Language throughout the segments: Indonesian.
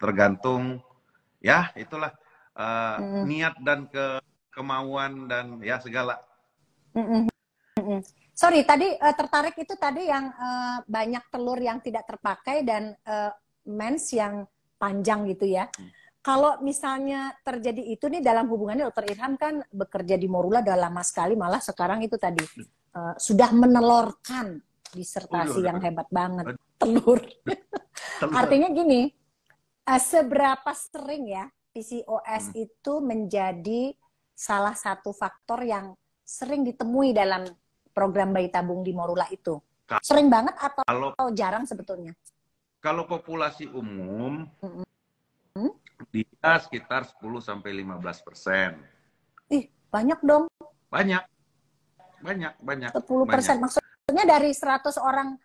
tergantung ya itulah niat dan kemauan dan ya segala. Sorry, tadi tertarik itu tadi yang banyak telur yang tidak terpakai dan mens yang panjang gitu ya. Kalau misalnya terjadi itu nih dalam hubungannya, Dokter Irham kan bekerja di Morula udah lama sekali, malah sekarang itu tadi sudah menelurkan disertasi yang hebat banget, telur. Artinya gini, seberapa sering ya PCOS itu menjadi salah satu faktor yang sering ditemui dalam program bayi tabung di Morula itu? Sering banget atau jarang sebetulnya? Kalau populasi umum, dia sekitar 10-15%. Ih, banyak dong. Banyak. 10%. Maksudnya dari 100 orang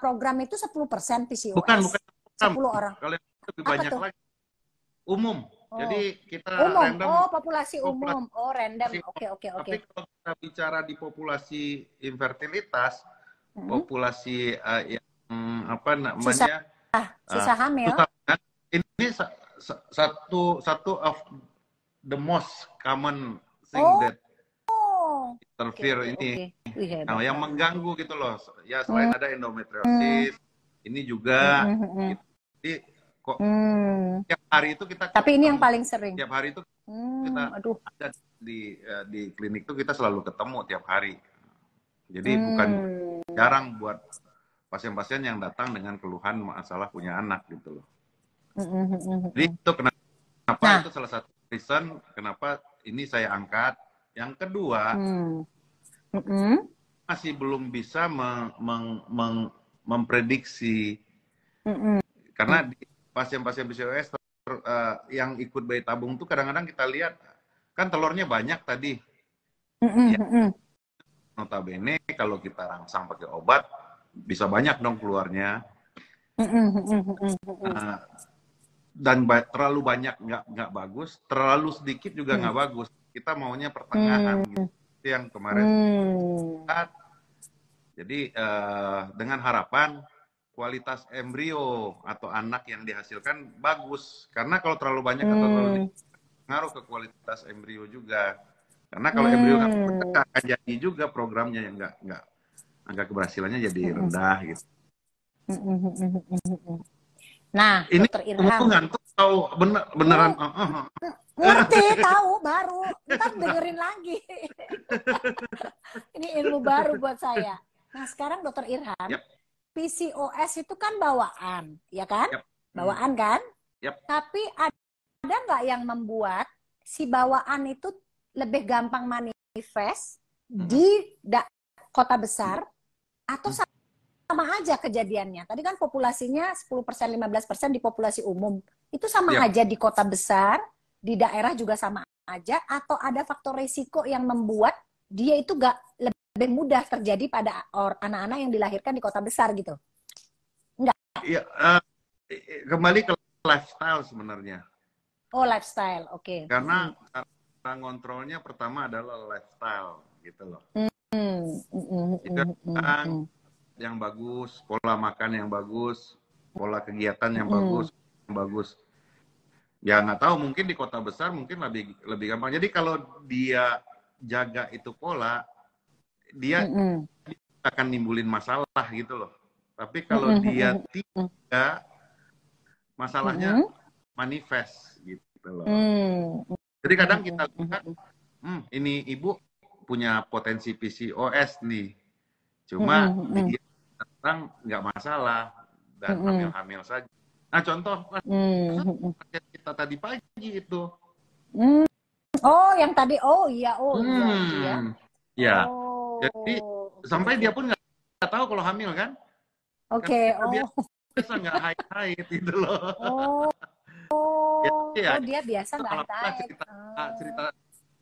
program itu 10% PCOS? Bukan 10 orang. Kalau lebih banyak tuh? Lagi. Umum. Jadi kita random. Oh, populasi umum. Oh, random. Oke. Tapi kalau kita bicara di populasi infertilitas, populasi yang apa namanya? Susah hamil. Ini satu of the most common thing that interfere ini. Nah, yang mengganggu gitu loh. Ya selain ada endometriosis, ini juga. Jadi kok tiap hari itu kita. Tapi ini yang paling sering. Tiap hari itu kita ada di klinik itu kita selalu ketemu tiap hari. Jadi bukan jarang buat pasien-pasien yang datang dengan keluhan masalah punya anak gitu loh. Jadi itu kenapa itu salah satu reason kenapa ini saya angkat. Yang kedua, masih belum bisa memprediksi karena di pasien-pasien PCOS yang ikut bayi tabung tuh kadang-kadang kita lihat kan telurnya banyak tadi. Notabene kalau kita rangsang pakai obat bisa banyak dong keluarnya. Dan terlalu banyak nggak bagus, terlalu sedikit juga nggak bagus. Kita maunya pertengahan gitu. Itu yang kemarin. Jadi dengan harapan kualitas embrio atau anak yang dihasilkan bagus. Karena kalau terlalu banyak atau terlalu sedikit, ngaruh ke kualitas embrio juga. Karena kalau embrio nggak akan jadi juga programnya yang nggak angka keberhasilannya jadi rendah gitu. Nah, ini Dokter Irham ngantuk tahu beneran ngerti tahu baru ntar dengerin lagi. Ini ilmu baru buat saya. Nah sekarang Dokter Irham, PCOS itu kan bawaan, ya kan? Bawaan kan? Tapi ada nggak yang membuat si bawaan itu lebih gampang manifest di kota besar atau sama aja kejadiannya? Tadi kan populasinya 10%, 15% di populasi umum. Itu sama aja di kota besar, di daerah juga sama aja, atau ada faktor resiko yang membuat dia itu gak lebih mudah terjadi pada anak-anak yang dilahirkan di kota besar gitu? Enggak? Iya, kembali ke lifestyle sebenarnya. Oh, lifestyle, oke. Karena ngontrolnya pertama adalah lifestyle gitu loh. Yang bagus, pola makan yang bagus, pola kegiatan yang bagus. Ya nggak tahu, mungkin di kota besar mungkin lebih gampang. Jadi kalau dia jaga itu pola, dia akan nimbulin masalah gitu loh. Tapi kalau dia tidak, masalahnya manifest gitu loh. Jadi kadang kita lihat, ini ibu punya potensi PCOS nih. Cuma dia datang nggak masalah dan hamil-hamil saja. Nah contoh kita tadi pagi itu. Oh yang tadi, iya. Ya. Jadi sampai dia pun nggak tahu kalau hamil kan? Oke. Biasa nggak haid gitu loh. Dia biasa nggak haid. Cerita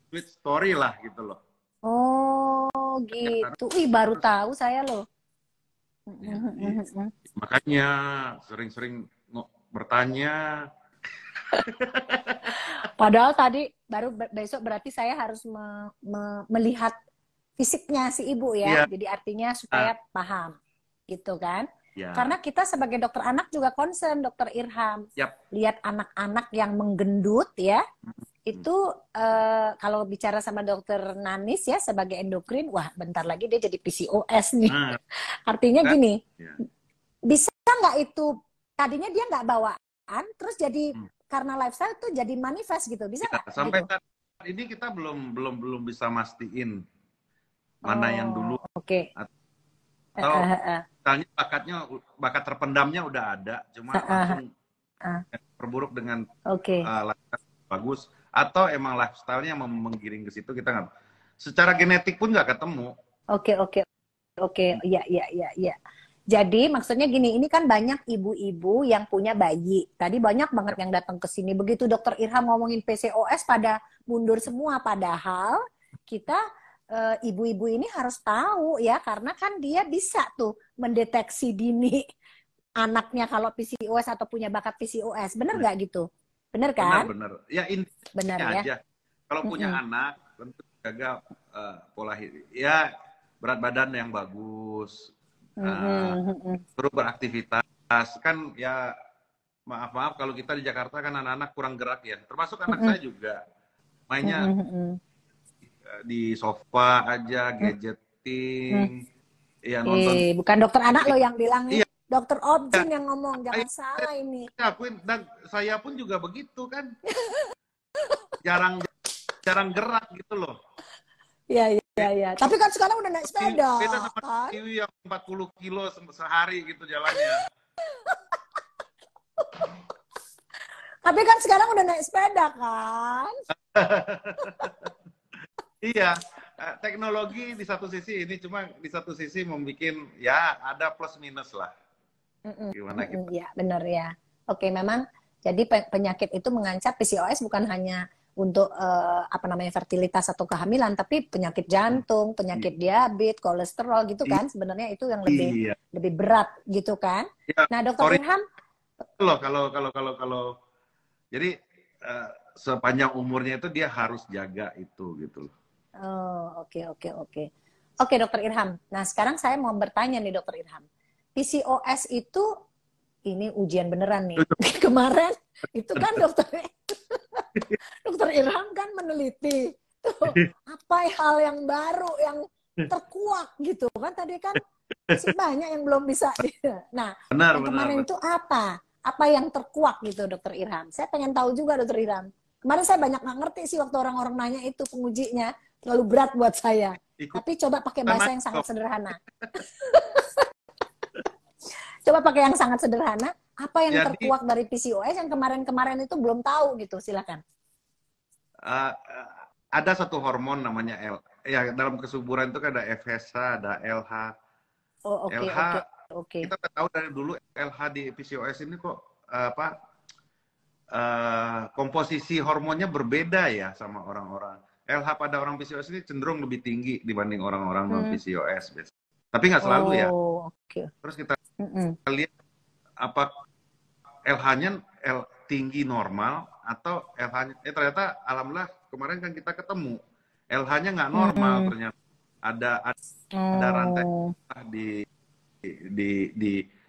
sweet story lah gitu loh. Oh gitu. Baru tahu saya loh. Makanya sering-sering bertanya. Padahal tadi baru besok berarti saya harus melihat fisiknya si ibu ya. Jadi artinya supaya paham gitu kan. Ya. Karena kita sebagai dokter anak juga concern, Dokter Irham. Lihat anak-anak yang menggendut ya, itu kalau bicara sama Dokter Nanis ya sebagai endokrin, wah bentar lagi dia jadi PCOS nih. Artinya gini, bisa nggak itu tadinya dia nggak bawaan, terus jadi karena lifestyle tuh jadi manifest gitu, bisa nggak? Sampai gitu? saat ini kita belum bisa mastiin mana yang dulu. Oke. Atau misalnya bakat terpendamnya udah ada, cuma langsung perburuk dengan lifestyle bagus, atau emang lifestyle-nya menggiring ke situ, kita nggak. Secara genetik pun nggak ketemu. Oke, iya. Jadi maksudnya gini, ini kan banyak ibu-ibu yang punya bayi. Tadi banyak banget yang datang ke sini. Begitu Dokter Irham ngomongin PCOS pada mundur semua. Padahal kita ibu-ibu ini harus tahu ya, karena kan dia bisa tuh mendeteksi dini anaknya kalau PCOS atau punya bakat PCOS. Bener nggak gitu? Bener kan? Bener. Ya intinya ya? aja. Kalau punya anak, tentu jaga pola hidup. Ya berat badan yang bagus, terus beraktivitas. Kan ya maaf kalau kita di Jakarta kan anak-anak kurang gerak ya. Termasuk anak saya juga. Mainnya di sofa aja, gadgeting, ya nonton. Bukan dokter anak lo yang bilang nih, Dokter Objin yang ngomong, jangan salah ini. Dan saya pun juga begitu kan, jarang gerak gitu loh. Iya. Tapi kan sekarang udah naik sepeda. Beda sama Kiwi yang 40 kilo sehari gitu jalannya. Tapi kan sekarang udah naik sepeda kan. Iya, teknologi di satu sisi ini, cuma di satu sisi membuat ya ada plus minus lah. Gimana kita? Iya, benar ya. Oke, memang jadi penyakit itu mengancam PCOS bukan hanya untuk fertilitas atau kehamilan, tapi penyakit jantung, penyakit diabetes, kolesterol gitu kan. Sebenarnya itu yang lebih berat gitu kan. Ya, nah, Dokter Irham, kalau jadi sepanjang umurnya itu dia harus jaga itu gitu loh. Oke. Oke, Dokter Irham. Nah, sekarang saya mau bertanya nih, Dokter Irham. PCOS itu ini ujian beneran nih. Kemarin itu kan Dokter Irham kan meneliti tuh, apa hal yang baru yang terkuak gitu kan, tadi kan masih banyak yang belum bisa. Nah, kemarin itu apa yang terkuak gitu, Dokter Irham? Saya pengen tahu juga, Dokter Irham. Kemarin saya banyak nggak ngerti sih waktu orang-orang nanya itu, pengujinya terlalu berat buat saya. Tapi coba pakai bahasa yang sangat sederhana. Coba pakai yang sangat sederhana. Apa yang terkuak dari PCOS yang kemarin-kemarin itu belum tahu gitu? Silakan. Ada satu hormon namanya dalam kesuburan itu kan ada FSH, ada LH. Kita tahu dari dulu LH di PCOS ini kok komposisi hormonnya berbeda ya sama orang-orang. LH pada orang PCOS ini cenderung lebih tinggi dibanding orang-orang non PCOS. Tapi nggak selalu ya. Terus kita lihat apa LH-nya tinggi normal atau LH-nya ternyata alhamdulillah kemarin kan kita ketemu LH-nya nggak normal, ternyata ada rantai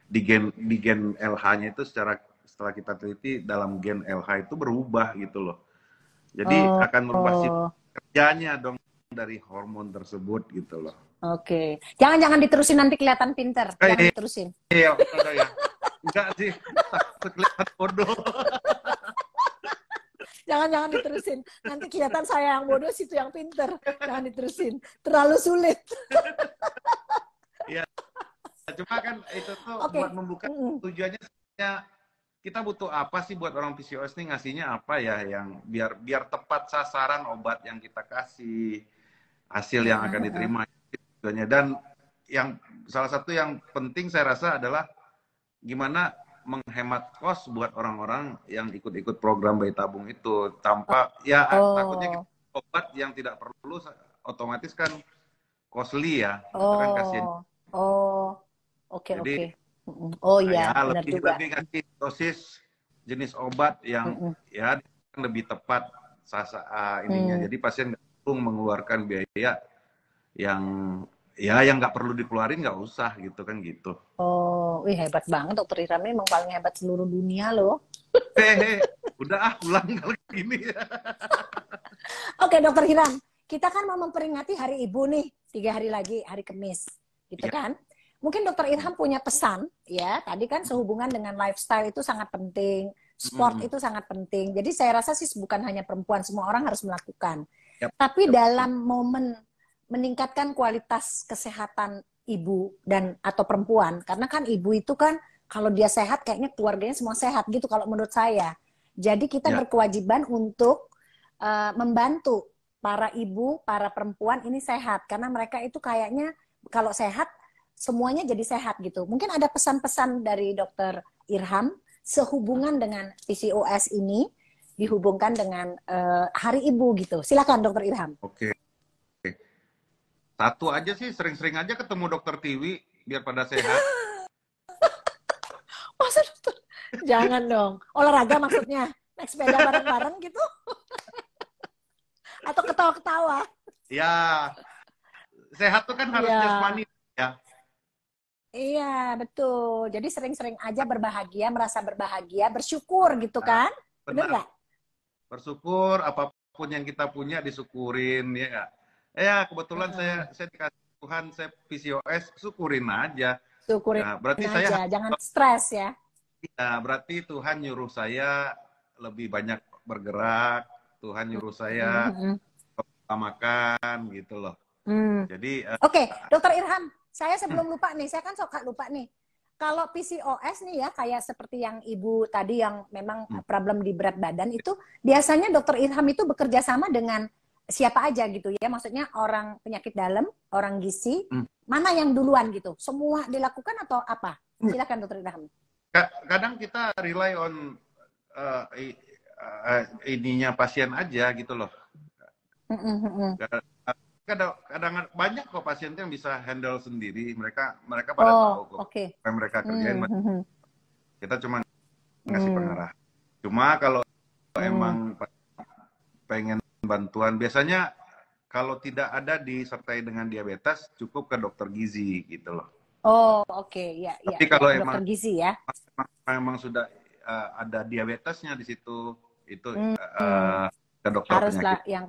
di gen LH-nya itu setelah kita teliti dalam gen LH itu berubah gitu loh. Jadi akan merubah kerjanya dong dari hormon tersebut gitu loh. Oke. Jangan diterusin, nanti kelihatan pinter. Jangan diterusin. Iya, ya. Enggak sih, kelihatan bodoh. Jangan diterusin. Nanti kelihatan saya yang bodoh, situ yang pinter. Jangan diterusin. Terlalu sulit. Iya. Cuma kan itu tuh buat membuka tujuannya kita butuh apa sih buat orang PCOS nih, ngasihnya apa ya yang biar tepat sasaran obat yang kita kasih, hasil yang akan diterima tujuannya. Dan yang salah satu yang penting saya rasa adalah gimana menghemat kos buat orang-orang yang ikut-ikut program bayi tabung itu tanpa takutnya kita obat yang tidak perlu otomatis kan costly ya. Itu kan kasihan. Oke. Oh iya, benar juga. Lebih kasih dosis jenis obat yang lebih tepat ininya. Jadi pasien nggak perlu mengeluarkan biaya yang nggak perlu dikeluarin, nggak usah gitu kan gitu. Oh, wih hebat banget dokter Irham ini, memang paling hebat seluruh dunia loh. Udah pulang kalau gini. Oke dokter Irham, kita kan mau memperingati Hari Ibu nih, 3 hari lagi, hari Kamis, gitu kan? Mungkin dokter Irham punya pesan, ya. Tadi kan sehubungan dengan lifestyle itu sangat penting, sport itu sangat penting. Jadi saya rasa sih bukan hanya perempuan, semua orang harus melakukan. Tapi dalam momen meningkatkan kualitas kesehatan ibu dan atau perempuan, karena kan ibu itu kan kalau dia sehat kayaknya keluarganya semua sehat gitu kalau menurut saya. Jadi kita berkewajiban untuk membantu para ibu, para perempuan ini sehat karena mereka itu kayaknya kalau sehat semuanya jadi sehat gitu. Mungkin ada pesan-pesan dari dokter Irham sehubungan dengan PCOS ini dihubungkan dengan Hari Ibu gitu. Silakan dokter Irham. Oke. Satu aja sih, sering-sering aja ketemu dokter Tiwi biar pada sehat. Masa dokter? Jangan dong. Olahraga maksudnya? Naik sepeda bareng-bareng gitu? Atau ketawa-ketawa? Ya, sehat tuh kan harus jasmani ya. Iya, betul. Jadi sering-sering aja berbahagia, merasa berbahagia, bersyukur gitu kan? Benar nggak? Bersyukur, apapun yang kita punya disyukurin, ya nggak? Ya, kebetulan saya dikasih Tuhan, saya PCOS, syukurin aja. Syukurin nah, berarti aja, saya jangan stres ya. Ya, berarti Tuhan nyuruh saya lebih banyak bergerak, Tuhan nyuruh saya makan gitu loh. Jadi Oke, dokter Irham, saya sebelum lupa nih, saya kan suka lupa nih. Kalau PCOS nih ya, kayak seperti yang ibu tadi yang memang problem di berat badan itu, biasanya dokter Irham itu bekerja sama dengan siapa aja gitu ya? Maksudnya orang penyakit dalam, orang gizi, mana yang duluan gitu? Semua dilakukan atau apa? Silakan dokter Irham. Kadang kita rely on ininya pasien aja gitu loh. Kadang banyak kok pasien yang bisa handle sendiri, mereka pada tahu kok apa yang mereka kerjain. Kita cuma ngasih pengarahan. Cuma kalau emang pengen bantuan, biasanya kalau tidak ada disertai dengan diabetes, cukup ke dokter gizi gitu loh. Oh, oke. Ya, tapi kalau dokter gizi ya. Memang sudah ada diabetesnya di situ, itu ke dokter haruslah penyakit yang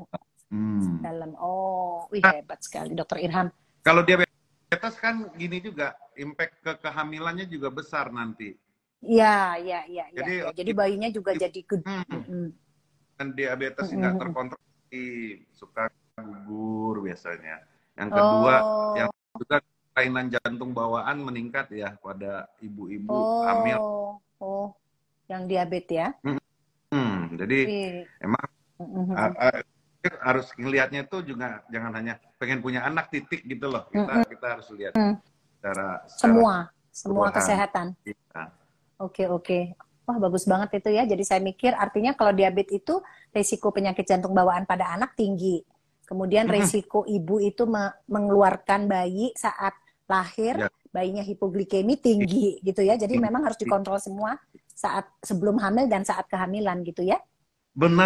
dalam. Oh, wih hebat sekali dokter Irham. Kalau diabetes kan gini juga, impact ke kehamilannya juga besar nanti. Iya. Jadi bayinya juga jadi gede. Dan diabetes nggak terkontrol, suka gugur biasanya. Yang kedua, yang juga kelainan jantung bawaan meningkat ya pada ibu-ibu hamil. Yang diabetes ya. Jadi emang harus ngelihatnya itu juga jangan hanya pengen punya anak titik gitu loh. Kita harus lihat secara semua kesehatan. Oke. Wah, bagus banget itu ya. Jadi saya mikir artinya kalau diabetes itu risiko penyakit jantung bawaan pada anak tinggi. Kemudian risiko ibu itu mengeluarkan bayi saat lahir, bayinya hipoglikemi tinggi gitu ya. Jadi memang harus dikontrol semua saat sebelum hamil dan saat kehamilan gitu ya. Benar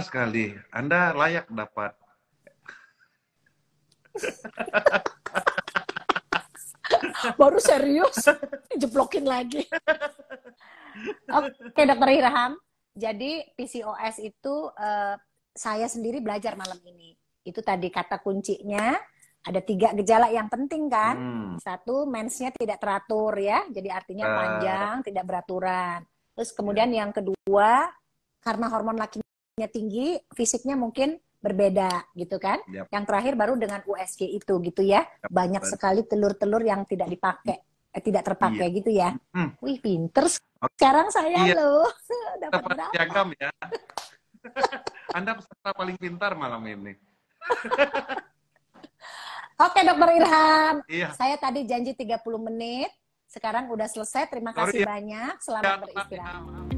sekali. Anda layak dapat. Baru serius, jeplokin lagi. Oke, dokter Irham. Jadi PCOS itu saya sendiri belajar malam ini. Itu tadi kata kuncinya. Ada 3 gejala yang penting kan. 1, mensnya tidak teratur ya. Jadi artinya panjang, tidak beraturan. Terus kemudian yang kedua, karena hormon lakinya tinggi, fisiknya mungkin berbeda gitu kan. Yang terakhir baru dengan USG itu gitu ya. Banyak sekali telur-telur yang tidak dipakai, tidak terpakai gitu ya. Wih, pinter sekarang saya loh. Dapat piagam ya. Anda peserta paling pintar malam ini. Oke, dokter Irham. Saya tadi janji 30 menit. Sekarang udah selesai. Terima kasih banyak. Selamat beristirahat.